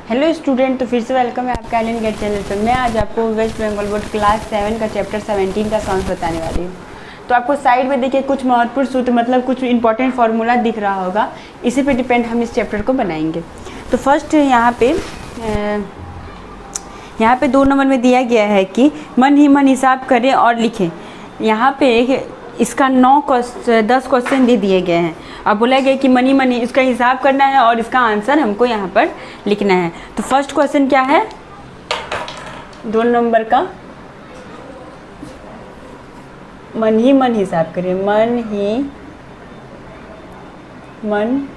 Hello student, तो फिर से वेलकम है आपका एलियन गेट चैनल पर। मैं आज आपको वेस्ट बंगाल बोर्ड क्लास 7 का चैप्टर 17 का सॉन्ग बताने वाली हूँ। तो आपको साइड में देखिए कुछ महत्वपूर्ण सूत्र मतलब कुछ इंपॉर्टेंट फार्मूला दिख रहा होगा, इसी पे डिपेंड हम इस चैप्टर को बनाएंगे। तो फर्स्ट यहाँ पे 2 नंबर में दिया गया है कि मन ही मन हिसाब करें और लिखें। यहाँ पे इसका 10 क्वेश्चन दे दिए गए हैं। अब बोला गया कि मनी मनी इसका हिसाब करना है और इसका आंसर हमको यहाँ पर लिखना है। तो फर्स्ट क्वेश्चन क्या है, 2 नंबर का मन ही मन हिसाब करें। मन ही मन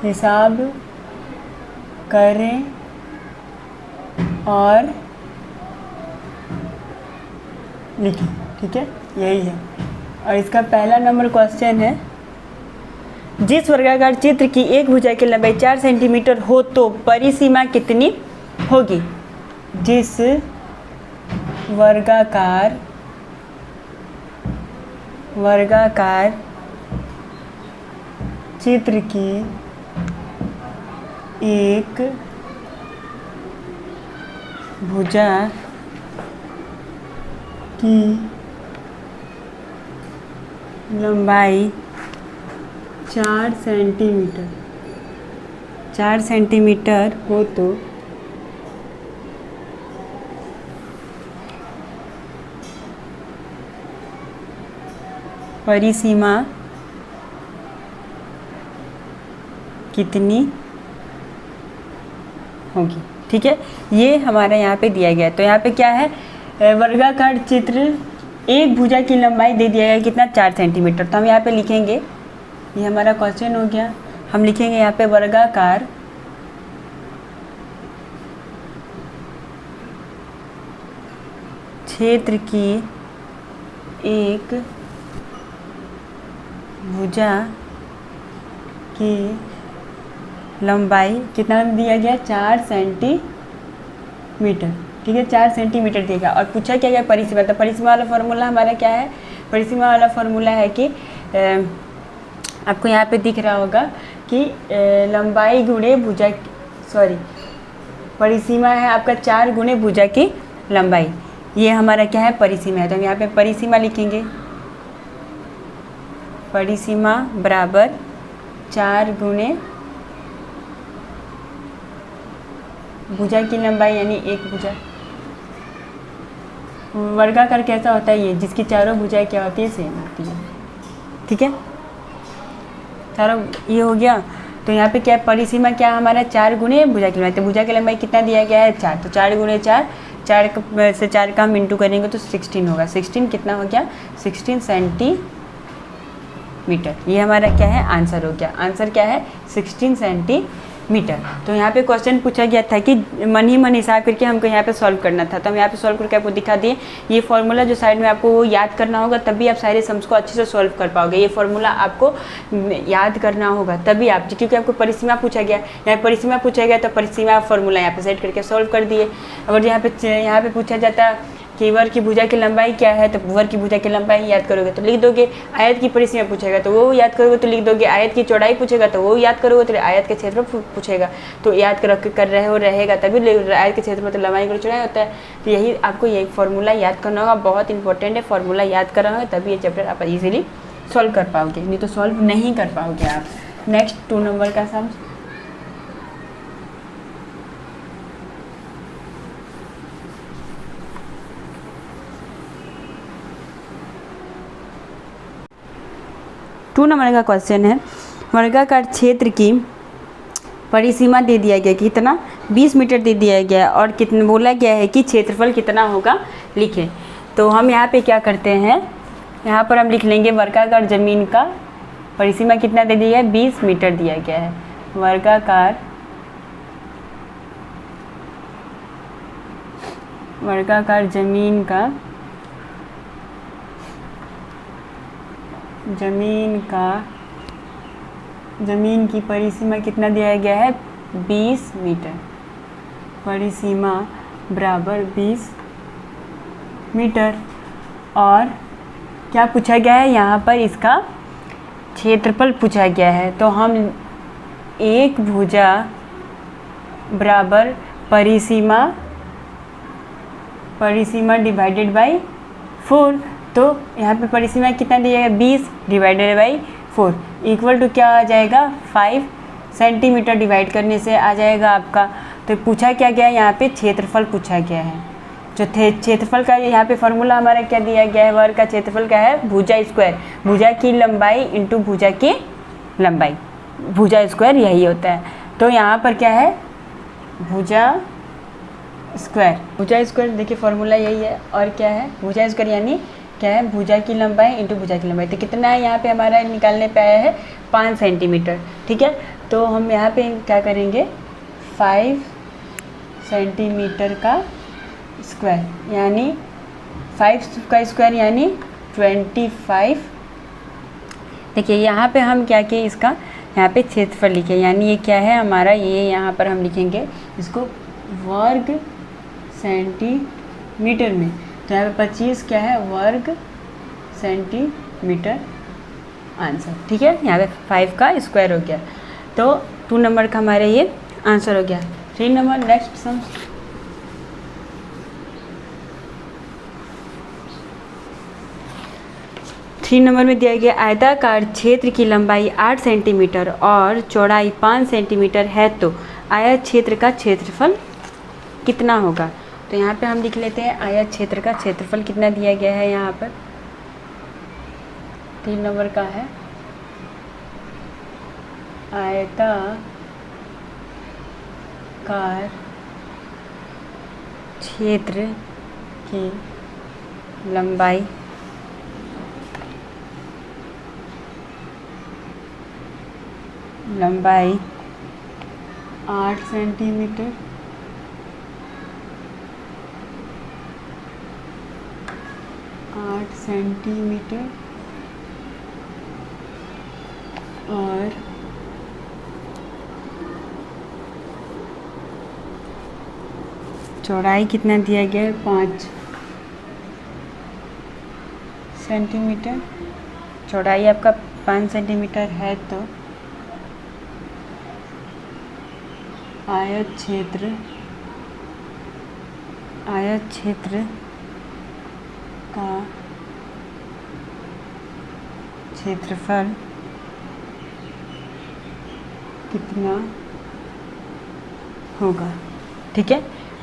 हिसाब करें और लिखें। ठीक है, यही है। और इसका पहला नंबर क्वेश्चन है, जिस वर्गाकार चित्र की एक भुजा की लंबाई 4 सेंटीमीटर हो तो परिसीमा कितनी होगी। जिस वर्गाकार चित्र की एक भुजा की लंबाई 4 सेंटीमीटर हो तो परिसीमा कितनी होगी। ठीक है, ये हमारा यहाँ पे दिया गया है। तो यहाँ पे क्या है, वर्गाकार चित्र एक भुजा की लंबाई दे दिया गया कितना, 4 सेंटीमीटर। तो हम यहाँ पे लिखेंगे, ये हमारा क्वेश्चन हो गया। हम लिखेंगे यहाँ पे वर्गाकार क्षेत्र की एक भुजा की लंबाई कितना दिया गया, 4 सेंटीमीटर। ठीक है, 4 सेंटीमीटर दिया गया। और पूछा क्या गया, परिसीमा। तो परिसीमा वाला फार्मूला हमारा क्या है, परिसीमा वाला फार्मूला है कि आपको यहाँ पे दिख रहा होगा कि लंबाई गुणे भुजा, परिसीमा है आपका 4 गुणे भुजा की लंबाई। ये हमारा क्या है, परिसीमा है। तो हम यहाँ पे परिसीमा लिखेंगे, परिसीमा बराबर 4 गुणे भुजा की लंबाई यानी एक भुजा। वर्गाकार कैसा होता है, ये जिसकी चारों भुजाएं क्या होती है, सेम होती है। ठीक है, चारों ये हो गया। तो यहाँ पे क्या परिसीमा क्या हमारा 4 गुणे भुजा की लंबाई। तो भुजा की लंबाई कितना दिया गया है, 4। तो 4 गुणे 4, 4 से 4 का हम इंटू करेंगे तो 16 होगा। 16 कितना हो गया, 16 सेंटीमीटर। ये हमारा क्या है, आंसर हो गया। आंसर क्या है, 16 सेंटीमीटर। तो यहाँ पे क्वेश्चन पूछा गया था कि मन ही मन हिसाब करके हमको यहाँ पे सॉल्व करना था। तो हम यहाँ पे सॉल्व करके आपको दिखा दिए। ये फार्मूला जो साइड में आपको वो याद करना होगा, तभी आप सारे सम्स को अच्छे से सॉल्व कर पाओगे। ये फार्मूला आपको याद करना होगा तभी आप, क्योंकि आपको परिसीमा पूछा गया, यहाँ परिसीमा पूछा गया तो परिसीमा फार्मूला यहाँ पे सेट करके सॉल्व कर दिए। अगर यहाँ पे पूछा जाता कि वर्ग की भुजा की लंबाई क्या है, तो वर्ग की भुजा की लंबाई याद करोगे तो लिख दोगे। आयत की परिसीमा पूछेगा तो वो याद करोगे तो लिख दोगे। आयत की चौड़ाई पूछेगा तो वो याद करोगे तो आयत के क्षेत्र पूछेगा तो याद कर रहे हो रहेगा तभी। आयत के क्षेत्र में तो लंबाई गुणा चौड़ाई होता है। तो यही आपको यही फार्मूला याद करना होगा, बहुत इंपॉर्टेंट है। फार्मूला याद करना होगा तभी ये चैप्टर आप इजीली सॉल्व कर पाओगे, नहीं तो सॉल्व नहीं कर पाओगे आप। नेक्स्ट 2 नंबर का सम, टू नंबर का क्वेश्चन है, वर्गाकार क्षेत्र की परिसीमा दे दिया गया कितना, 20 मीटर दे दिया गया और कितना बोला गया है कि क्षेत्रफल कितना होगा, लिखें। तो हम यहाँ पे क्या करते हैं, यहाँ पर हम लिख लेंगे वर्गाकार जमीन का परिसीमा कितना दे दिया है, 20 मीटर दिया गया है। वर्गाकार जमीन की परिसीमा कितना दिया गया है, 20 मीटर। परिसीमा बराबर 20 मीटर। और क्या पूछा गया है यहाँ पर, इसका क्षेत्रफल पूछा गया है। तो हम एक भुजा बराबर परिसीमा डिवाइडेड बाई 4। तो यहाँ पे परिसीमा कितना दिया है 20 डिवाइडेड बाई 4 इक्वल टू क्या आ जाएगा 5 सेंटीमीटर। डिवाइड करने से आ जाएगा आपका, तो पूछा क्या गया है यहाँ पे क्षेत्रफल पूछा गया है। जो क्षेत्रफल का यहाँ पे फॉर्मूला हमारा क्या दिया गया है, वर्ग का क्षेत्रफल क्या है भुजा स्क्वायर, भुजा की लंबाई इंटू भुजा की लंबाई, भुजा स्क्वायर यही होता है। तो यहाँ पर क्या है भुजा स्क्वायर देखिए फॉर्मूला यही है। और क्या है भुजा स्क्वायर यानी क्या है भुजा की लंबाई इंटू भुजा की लंबाई। तो कितना है यहाँ पे हमारा निकालने पे आया है 5 सेंटीमीटर। ठीक है, तो हम यहाँ पे क्या करेंगे 5 सेंटीमीटर का स्क्वायर यानी 5 का स्क्वायर यानी 25। देखिए यहाँ पे हम क्या किए इसका यहाँ पे क्षेत्रफल लिखे, यानी ये क्या है हमारा, ये यहाँ पर हम लिखेंगे इसको वर्ग सेंटीमीटर में। तो यहाँ पे 25 क्या है वर्ग सेंटीमीटर आंसर। ठीक है, यहाँ पे 5 का स्क्वायर हो गया। तो 2 नंबर का हमारे ये आंसर हो गया। 3 number next sum. Three number में दिया गया आयताकार क्षेत्र की लंबाई 8 सेंटीमीटर और चौड़ाई 5 सेंटीमीटर है, तो आयत क्षेत्र का क्षेत्रफल कितना होगा। तो यहाँ पे हम लिख लेते हैं आयत क्षेत्र का क्षेत्रफल कितना दिया गया है। यहाँ पर 3 नंबर का है आयताकार क्षेत्र की लंबाई लंबाई 8 सेंटीमीटर और चौड़ाई कितना दिया गया है 5 सेंटीमीटर। चौड़ाई आपका 5 सेंटीमीटर है, तो आयत क्षेत्र का क्षेत्रफल कितना होगा। ठीक है,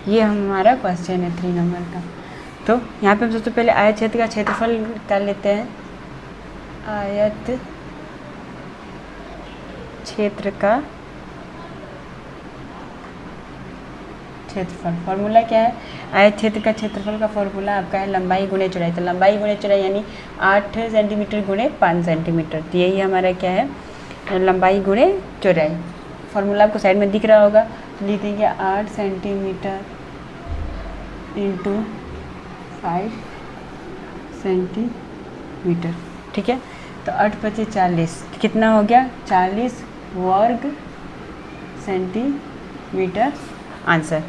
ये हमारा क्वेश्चन है 3 नंबर का। तो यहाँ पे हम सबसे पहले आयत क्षेत्र का क्षेत्रफल निकाल लेते हैं। आयत क्षेत्र का क्षेत्रफल फॉर्मूला क्या है, आयत क्षेत्र का क्षेत्रफल का फॉर्मूला आपका है लंबाई गुणे चौड़ाई। तो लंबाई गुणे चौड़ाई यानी 8 सेंटीमीटर गुणे 5 सेंटीमीटर। तो यही हमारा क्या है लंबाई गुणे चौड़ाई। फॉर्मूला आपको साइड में दिख रहा होगा, तो लिख देंगे 8 सेंटीमीटर इंटू 5 सेंटीमीटर। ठीक है, तो 8 × 40 कितना हो गया 40 वर्ग सेंटीमीटर आंसर।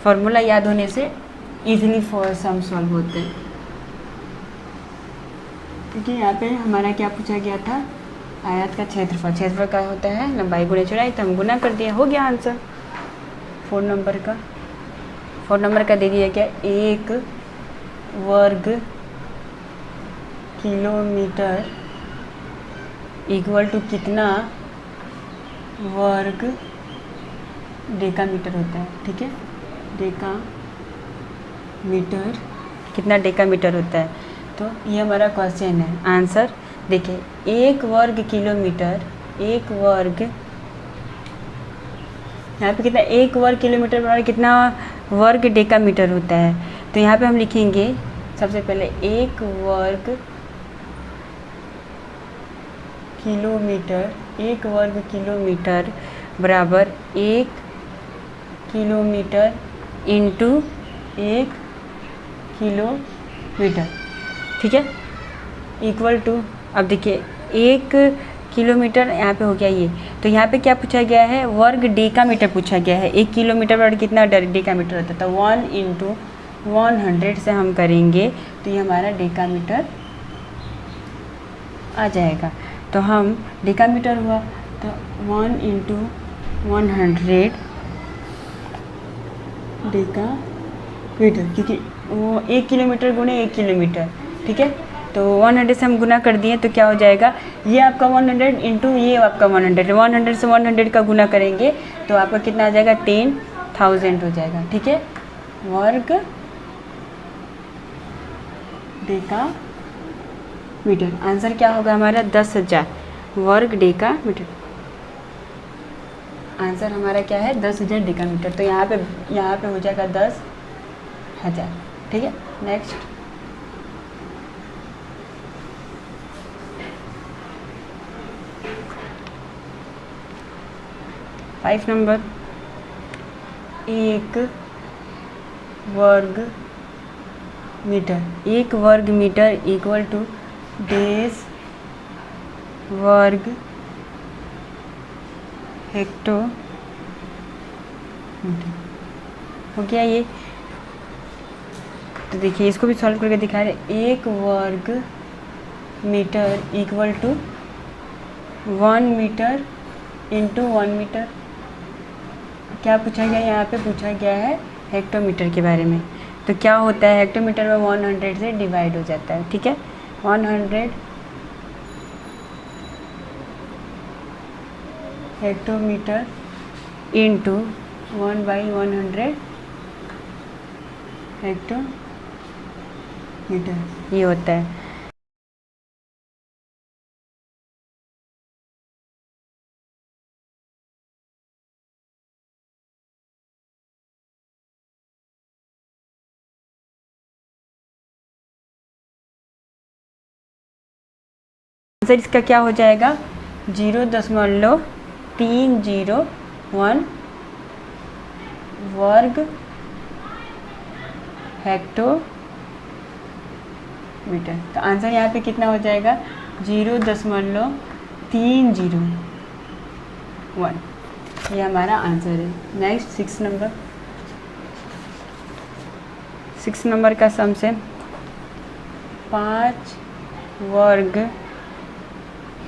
फॉर्मूला याद होने से इजीली सम सॉल्व होते हैं। क्योंकि यहाँ पे हमारा क्या पूछा गया था आयत का क्षेत्रफल। क्षेत्रफल का होता है लंबाई गुणे चौड़ाई, तो हम गुना कर दिए, हो गया आंसर। 4 नंबर का दे दिया क्या 1 वर्ग किलोमीटर इक्वल टू कितना वर्ग डेकामीटर होता है। ठीक है, डेकामीटर कितना डेकामीटर होता है। तो ये हमारा क्वेश्चन है। आंसर देखिए 1 वर्ग किलोमीटर, 1 वर्ग यहाँ पे कितना 1 वर्ग किलोमीटर बराबर कितना वर्ग डेकामीटर होता है। तो यहाँ पे हम लिखेंगे सबसे पहले 1 वर्ग किलोमीटर बराबर 1 किलोमीटर इंटू 1 किलोमीटर। ठीक है, इक्वल टू, अब देखिए 1 किलोमीटर यहाँ पे हो गया ये। तो यहाँ पे क्या पूछा गया है वर्ग डेकामीटर पूछा गया है। 1 किलोमीटर बराबर कितना डेकामीटर होता है। तो 1 × 100 से हम करेंगे तो ये हमारा डेकामीटर आ जाएगा। तो हम डेकामीटर हुआ तो 1 × 100 डेका मीटर, क्योंकि वो 1 किलोमीटर गुणे 1 किलोमीटर, ठीक है। तो 100 से हम गुना कर दिए तो क्या हो जाएगा, ये आपका 100 इंटू ये आपका 100 से 100 का गुना करेंगे तो आपका कितना आ जाएगा, 10,000 हो जाएगा, ठीक है। वर्ग डेका मीटर, आंसर क्या होगा हमारा 10,000 वर्ग डेका मीटर। आंसर हमारा क्या है 10,000 डेका मीटर। तो यहाँ पे हो जाएगा 10,000, ठीक है। नेक्स्ट 5 नंबर, 1 वर्ग मीटर, 1 वर्ग मीटर इक्वल टू डेज वर्ग हेक्टोमीटर, हो गया ये। तो देखिए इसको भी सॉल्व करके दिखा रहे, 1 वर्ग metre equal to 1 metre into 1 metre. क्या पूछा गया, यहाँ पे पूछा गया है हेक्टोमीटर के बारे में। तो क्या होता है, हेक्टोमीटर में 100 से डिवाइड हो जाता है, ठीक है। 100 हेक्टोमीटर इंटू 1/100 हेक्टोमीटर, ये होता है। आंसर इसका क्या हो जाएगा, 0.301 वर्ग हेक्टोमीटर। तो आंसर यहाँ पे कितना हो जाएगा, 0.301, ये हमारा आंसर है। नेक्स्ट 6 नंबर, 6 नंबर का सम से 5 वर्ग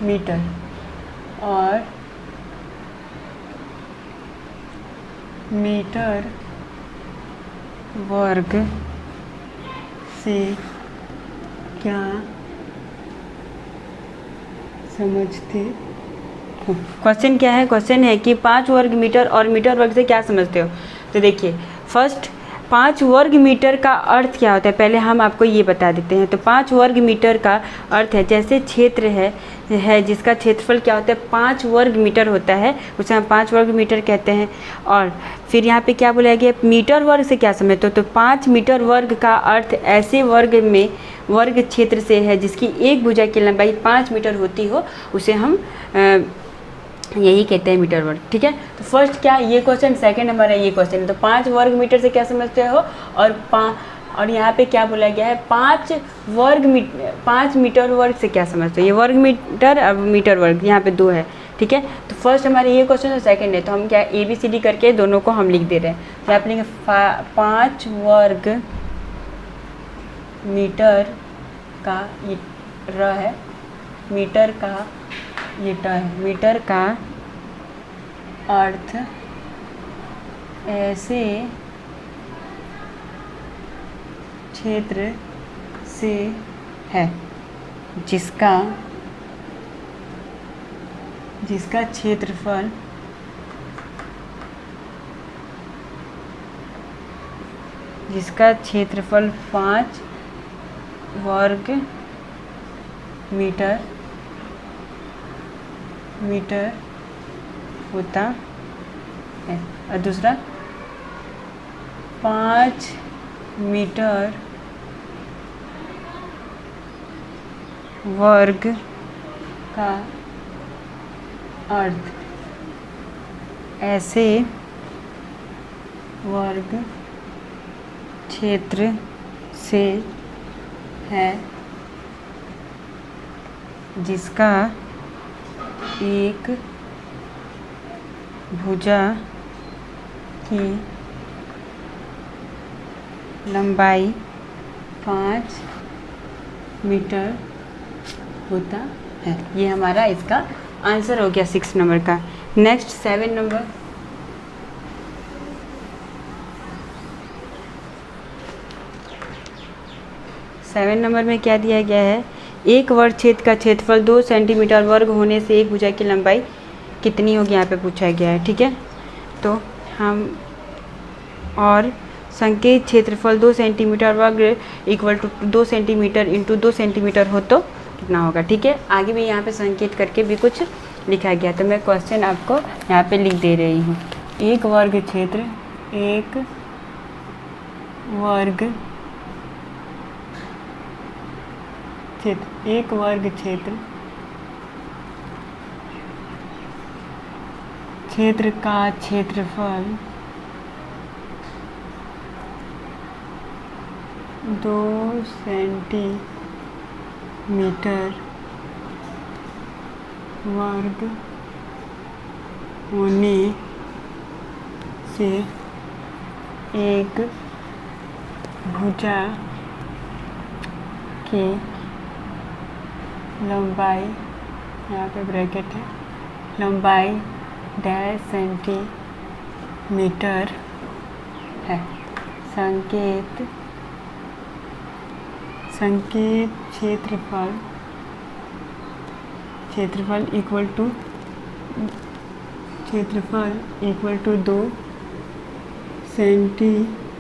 मीटर और मीटर वर्ग से क्या समझते हो। क्वेश्चन क्या है, क्वेश्चन है कि 5 वर्ग मीटर और मीटर वर्ग से क्या समझते हो। तो देखिए फर्स्ट 5 वर्ग मीटर का अर्थ क्या होता है, पहले हम आपको ये बता देते हैं। तो 5 वर्ग मीटर का अर्थ है, जैसे क्षेत्र है जिसका क्षेत्रफल क्या होता है 5 वर्ग मीटर होता है, उसे हम 5 वर्ग मीटर कहते हैं। और फिर यहाँ पे क्या बोला गया, मीटर वर्ग से क्या समझते हो। तो 5 मीटर वर्ग का अर्थ ऐसे वर्ग में वर्ग क्षेत्र से है जिसकी एक भुजा की लंबाई 5 मीटर होती हो, उसे हम यही कहते हैं मीटर वर्ग, ठीक है। तो फर्स्ट क्या ये क्वेश्चन, सेकंड हमारा ये क्वेश्चन है। तो 5 वर्ग मीटर से क्या समझते हो, और यहाँ पे क्या बोला गया है 5 मीटर वर्ग से क्या समझते हो। ये वर्ग मीटर और मीटर वर्ग यहाँ पे 2 है, ठीक है। तो फर्स्ट हमारे ये क्वेश्चन और सेकंड है, तो हम क्या ABCD करके दोनों को हम लिख दे रहे हैं। तो आप लिखेंगे 5 वर्ग मीटर का ये र है, मीटर का ये ट है। मीटर का अर्थ ऐसे क्षेत्र से है जिसका क्षेत्रफल जिसका क्षेत्रफल 5 वर्ग मीटर होता है। और दूसरा 5 मीटर वर्ग का अर्थ ऐसे वर्ग क्षेत्र से है जिसका एक भुजा की लंबाई 5 मीटर होता है। ये हमारा इसका आंसर हो गया 6 नंबर का। नेक्स्ट 7 नंबर, 7 नंबर में क्या दिया गया है, एक वर्ग क्षेत्र का क्षेत्रफल 2 सेंटीमीटर वर्ग होने से एक भुजा की लंबाई कितनी होगी, यहाँ पे पूछा गया है। ठीक है, तो हम और संकेत क्षेत्रफल 2 सेंटीमीटर वर्ग equal to 2 centimetre into 2 centimetre हो तो कितना होगा। ठीक है, आगे भी यहाँ पे संकेत करके भी कुछ लिखा गया, तो मैं क्वेश्चन आपको यहाँ पे लिख दे रही हूँ। एक वर्ग क्षेत्र, एक वर्ग क्षेत्र, एक वर्ग क्षेत्र, क्षेत्र का क्षेत्रफल 2 सेंटीमीटर वर्ग होने से एक भुजा की लंबाई, यहाँ पे ब्रैकेट है, लंबाई 1.5 सेंटीमीटर है। संकेत क्षेत्रफल इक्वल टू 2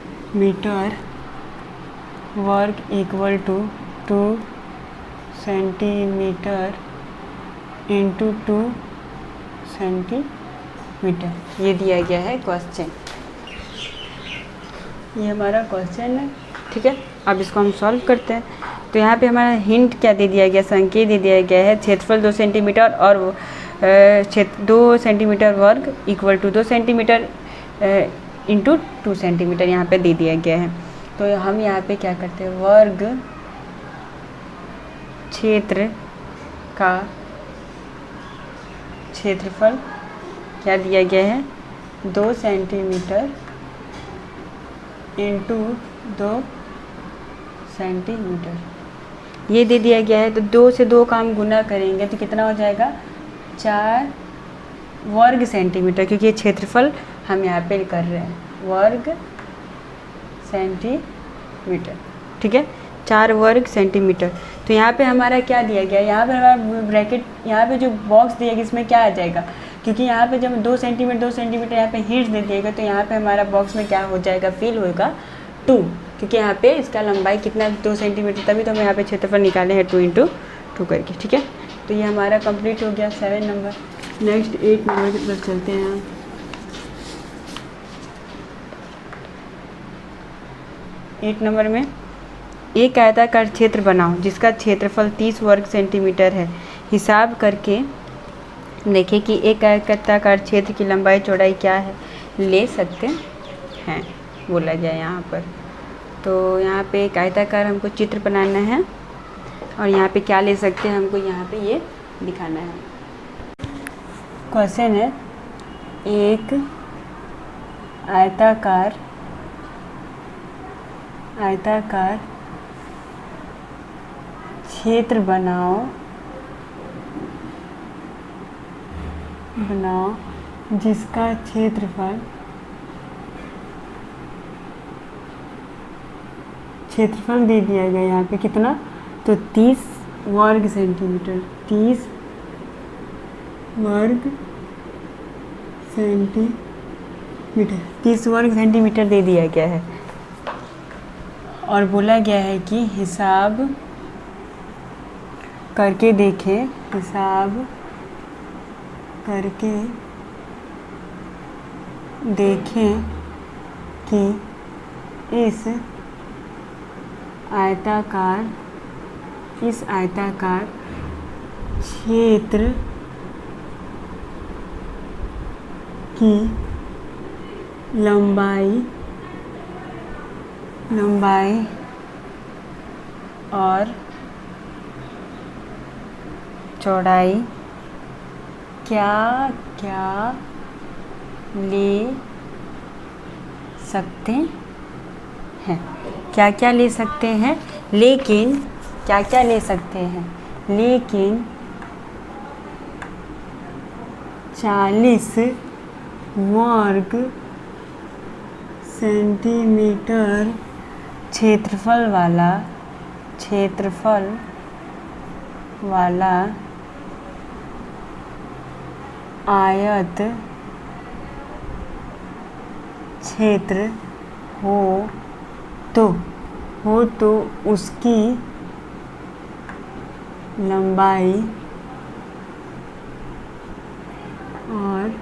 सेंटीमीटर वर्ग equal to 2 centimetre into 2 centimetre, ये दिया गया है क्वेश्चन। ये हमारा क्वेश्चन है। ठीक है, अब इसको हम सॉल्व करते हैं। तो यहाँ पे हमारा हिंट क्या दे दिया गया, संकेत दे दिया गया है क्षेत्रफल 2 सेंटीमीटर और 2 सेंटीमीटर वर्ग equal to 2 centimetre into 2 centimetre यहाँ पे दे दिया गया है। तो हम यहाँ पे क्या करते हैं, वर्ग क्षेत्र का क्षेत्रफल क्या दिया गया है, 2 सेंटीमीटर इंटू 2 सेंटीमीटर ये दे दिया गया है। तो 2 से 2 का हम गुना करेंगे तो कितना हो जाएगा, 4 वर्ग सेंटीमीटर, क्योंकि ये क्षेत्रफल हम यहाँ पे कर रहे हैं, वर्ग सेंटीमीटर। ठीक है, 4 वर्ग सेंटीमीटर। तो यहाँ पे हमारा क्या दिया गया, यहाँ पे हमारा ब्रैकेट, यहाँ पे जो बॉक्स दिया गया इसमें क्या आ जाएगा, क्योंकि यहाँ पे जब 2 सेंटीमीटर यहाँ पे हिंट्स दे दिएगा तो यहाँ पे हमारा बॉक्स में क्या हो जाएगा, फिल होगा 2, क्योंकि यहाँ पे इसका लंबाई कितना 2 सेंटीमीटर, तभी तो हम यहाँ पे क्षेत्रफल निकाले हैं 2 इंटू 2 करके। ठीक है, तो ये हमारा कंप्लीट हो गया 7 नंबर। नेक्स्ट 8 नंबर की तरफ चलते हैं। 8 नंबर में एक आयताकार क्षेत्र बनाओ जिसका क्षेत्रफल 30 वर्ग सेंटीमीटर है। हिसाब करके देखें कि एक आयताकार क्षेत्र की लंबाई चौड़ाई क्या है, ले सकते हैं, बोला गया यहाँ पर। तो यहाँ पे एक आयताकार हमको चित्र बनाना है और यहाँ पे क्या ले सकते हैं, हमको यहाँ पे ये दिखाना है। क्वेश्चन है, एक आयताकार क्षेत्र बनाओ जिसका क्षेत्रफल दे दिया गया यहाँ पे कितना, तो 30 वर्ग सेंटीमीटर, 30 वर्ग सेंटीमीटर दे दिया गया है और बोला गया है कि हिसाब करके देखें, कि इस आयताकार क्षेत्र की लंबाई और चौड़ाई क्या ले सकते हैं, क्या ले सकते हैं, लेकिन 40 वर्ग सेंटीमीटर क्षेत्रफल वाला क्षेत्रफल वाला आयत क्षेत्र हो तो उसकी लंबाई और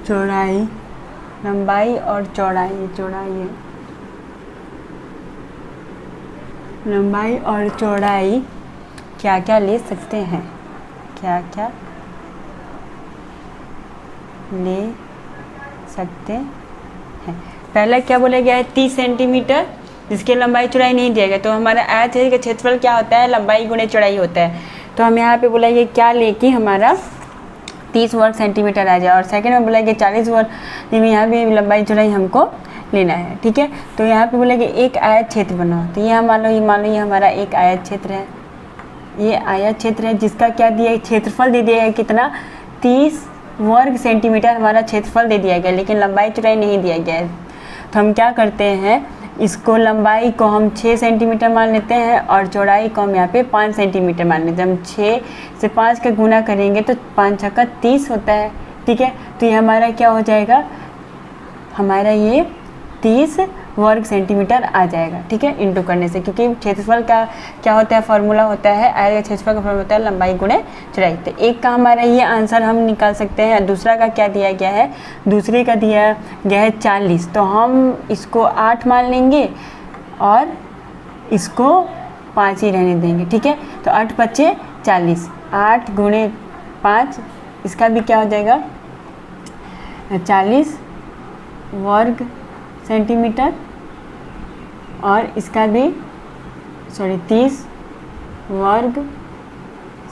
चौड़ाई, लंबाई और चौड़ाई है, लंबाई और चौड़ाई क्या क्या ले सकते हैं, क्या क्या ले सकते हैं। पहला क्या बोला गया है 30 सेंटीमीटर, जिसकी लंबाई चौड़ाई नहीं दिया गया। तो हमारा आयत का क्षेत्रफल क्या होता है, लंबाई गुणे चौड़ाई होता है। तो हम यहाँ पे बोला ये क्या लेके हमारा 30 वर्ग सेंटीमीटर आ जाए। और सेकंड में बोला कि 40 वर्ग, यहाँ पे लंबाई चौड़ाई हमको लेना है। ठीक है, तो यहाँ पे बोला कि एक आयत क्षेत्र बनाओ। तो ये मान लो ये हमारा एक आयत क्षेत्र है, ये आयत क्षेत्र है जिसका क्या दिया है, क्षेत्रफल दे दिया है कितना, 30 वर्ग सेंटीमीटर हमारा क्षेत्रफल दे दिया गया, लेकिन लंबाई चौड़ाई नहीं दिया गया है। तो हम क्या करते हैं, इसको लंबाई को हम 6 सेंटीमीटर मान लेते हैं और चौड़ाई को हम यहाँ पे 5 सेंटीमीटर मान लेते हैं। हम 6 से 5 का गुना करेंगे तो 5 छक्का 30 होता है। ठीक है, तो ये हमारा क्या हो जाएगा, हमारा ये 30 वर्ग सेंटीमीटर आ जाएगा। ठीक है, इंटू करने से, क्योंकि क्षेत्रफल का क्या होता है, फार्मूला होता है आयत का क्षेत्रफल का फार्मूला होता है लंबाई गुणे चौड़ाई। तो एक का हमारा ये आंसर हम निकाल सकते हैं। दूसरा का क्या दिया गया है, दूसरे का दिया गया है 40, तो हम इसको 8 मान लेंगे और इसको 5 ही रहने देंगे। ठीक है, तो 8 पच्चे 40, 8 गुणे 5, इसका भी क्या हो जाएगा 40 वर्ग सेंटीमीटर, और इसका भी 30 वर्ग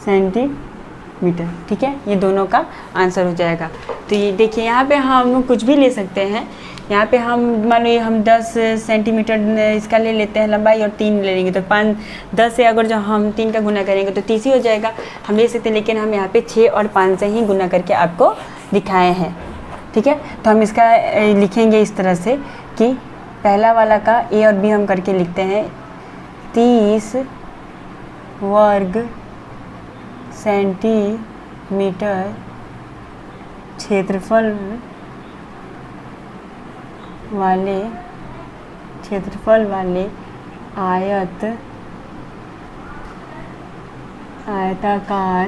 सेंटीमीटर। ठीक है, ये दोनों का आंसर हो जाएगा। तो ये देखिए यहाँ पे हम कुछ भी ले सकते हैं। यहाँ पे हम मान लो हम 10 सेंटीमीटर इसका ले लेते हैं लंबाई और 3 ले लेंगे, तो 10 से अगर जो हम 3 का गुना करेंगे तो 30 ही हो जाएगा, हम ले सकते हैं। लेकिन हम यहाँ पे 6 और 5 से ही गुना करके आपको दिखाए हैं। ठीक है, तो हम इसका लिखेंगे इस तरह से कि पहला वाला का ए और बी हम करके लिखते हैं, 30 वर्ग सेंटीमीटर क्षेत्रफल वाले आयताकार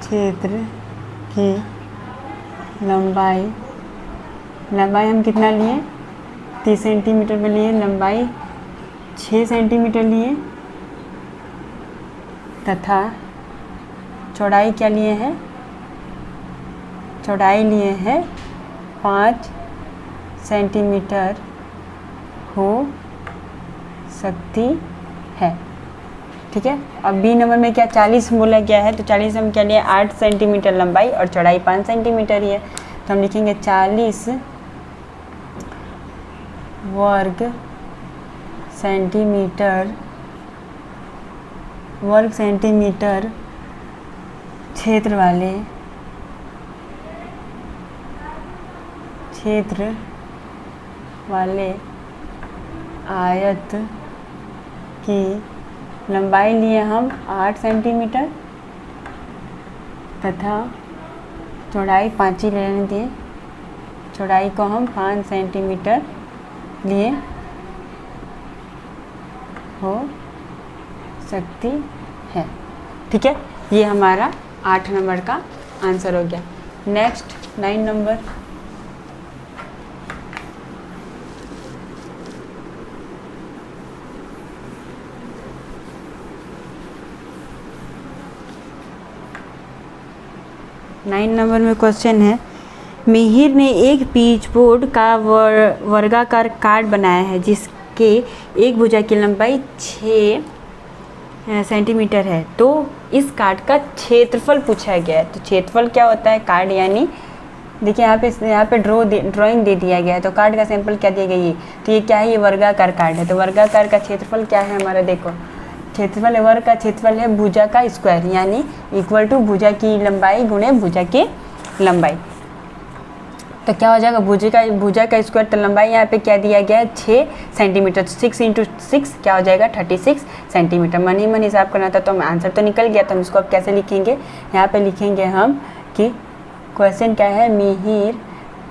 क्षेत्र की लंबाई हम कितना लिए, 30 सेंटीमीटर में लिए, लंबाई 6 सेंटीमीटर लिए, तथा चौड़ाई क्या लिए हैं, चौड़ाई लिए हैं 5 सेंटीमीटर हो सकती है। ठीक है, अब बी नंबर में क्या 40 बोला गया है, तो 40 हम क्या लिए 8 सेंटीमीटर लंबाई और चौड़ाई 5 सेंटीमीटर ही है। तो हम लिखेंगे 40 वर्ग सेंटीमीटर क्षेत्र वाले आयत की लंबाई लिए हम 8 सेंटीमीटर तथा चौड़ाई 5 ही रहने दिए, चौड़ाई को हम 5 सेंटीमीटर लिए हो सकती है। ठीक है, ये हमारा 8 नंबर का आंसर हो गया। नेक्स्ट 9 नंबर, में क्वेश्चन है, मिहिर ने एक पिच बोर्ड का वर्गाकार कार्ड बनाया है जिसके एक भुजा की लंबाई 6 सेंटीमीटर है। तो इस कार्ड का क्षेत्रफल पूछा गया है। तो क्षेत्रफल क्या होता है, कार्ड यानी देखिए यहाँ पे ड्राइंग दे दिया गया है। तो कार्ड का सैंपल क्या दिया गया ये, तो ये क्या है, ये वर्गाकार कार्ड है। तो वर्गाकार का क्षेत्रफल क्या है हमारा, देखो क्षेत्रफल वर्ग का क्षेत्रफल है भुजा का स्क्वायर, यानी इक्वल टू भुजा की लंबाई गुणे भुजा की लंबाई। तो क्या हो जाएगा, भुजा का स्क्वायर, तो लंबाई यहाँ पे क्या दिया गया है 6 सेंटीमीटर, 6 × 6 क्या हो जाएगा 36 सेंटीमीटर। मन ही मन हिसाब करना था, तो आंसर तो निकल गया। तो हम इसको अब कैसे लिखेंगे, यहाँ पे लिखेंगे हम कि क्वेश्चन क्या है, मिहिर,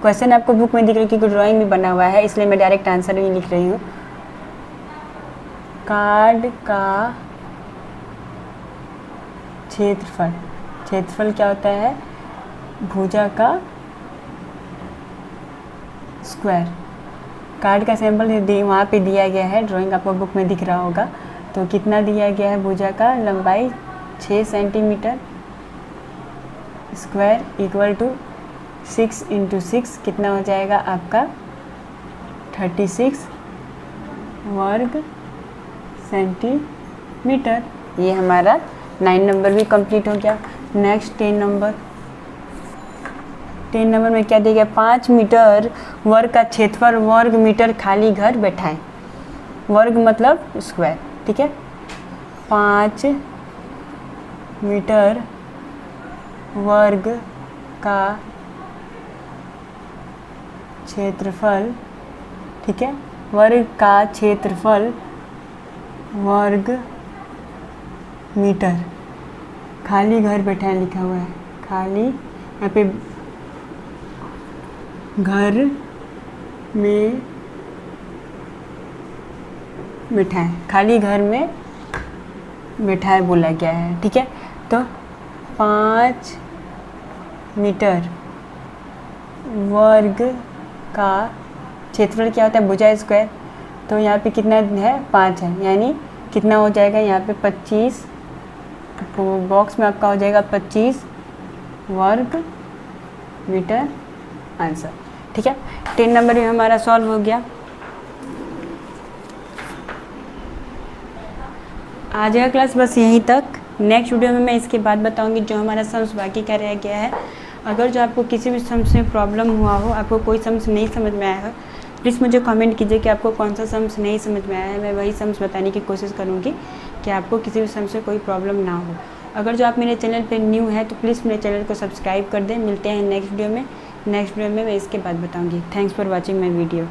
क्वेश्चन आपको बुक में दिख रही है क्योंकि ड्राइंग भी बना हुआ है, इसलिए मैं डायरेक्ट आंसर भी लिख रही हूँ। कार्ड का क्षेत्रफल, क्षेत्रफल क्या होता है, भुजा का स्क्वायर। कार्ड का सैंपल वहाँ पे दिया गया है, ड्राइंग आपको बुक में दिख रहा होगा। तो कितना दिया गया है, भुजा का लंबाई 6 सेंटीमीटर स्क्वायर इक्वल टू 6 × 6 कितना हो जाएगा आपका 36 वर्ग सेंटीमीटर। ये हमारा 9 नंबर भी कंप्लीट हो गया। नेक्स्ट 10 नंबर, 10 नंबर में क्या दिया गया, 5 मीटर वर्ग का क्षेत्रफल वर्ग मीटर खाली घर बैठाएं। वर्ग मतलब स्क्वायर, ठीक है। 5 मीटर वर्ग का क्षेत्रफल, ठीक है, वर्ग का क्षेत्रफल वर्ग मीटर खाली घर बैठाएं लिखा हुआ है। खाली यहाँ पे घर में बैठाएं, खाली घर में बैठाए बोला गया है, ठीक है। तो 5 मीटर वर्ग का क्षेत्रफल क्या होता है, भुजा स्क्वायर। तो यहाँ पे कितना है 5 है, यानी कितना हो जाएगा यहाँ पे 25, बॉक्स में आपका हो जाएगा 25 वर्ग मीटर आंसर, ठीक है। 10 नंबर में हमारा सॉल्व हो गया। आ जाएगा क्लास बस यहीं तक। नेक्स्ट वीडियो में मैं इसके बाद बताऊंगी जो हमारा सम्स बाकी का रह गया है। अगर जो आपको किसी भी सम्स में प्रॉब्लम हुआ हो, आपको कोई सम्स नहीं समझ में आया हो, प्लीज़ मुझे कमेंट कीजिए कि आपको कौन सा सम्स नहीं समझ में आया है। मैं वही सम्स बताने की कोशिश करूँगी कि आपको किसी भी सम्स से कोई प्रॉब्लम ना हो। अगर जो आप मेरे चैनल पे न्यू है तो प्लीज़ मेरे चैनल को सब्सक्राइब कर दें। मिलते हैं नेक्स्ट वीडियो में। नेक्स्ट वीडियो में मैं इसके बाद बताऊँगी। Thanks for watching my video.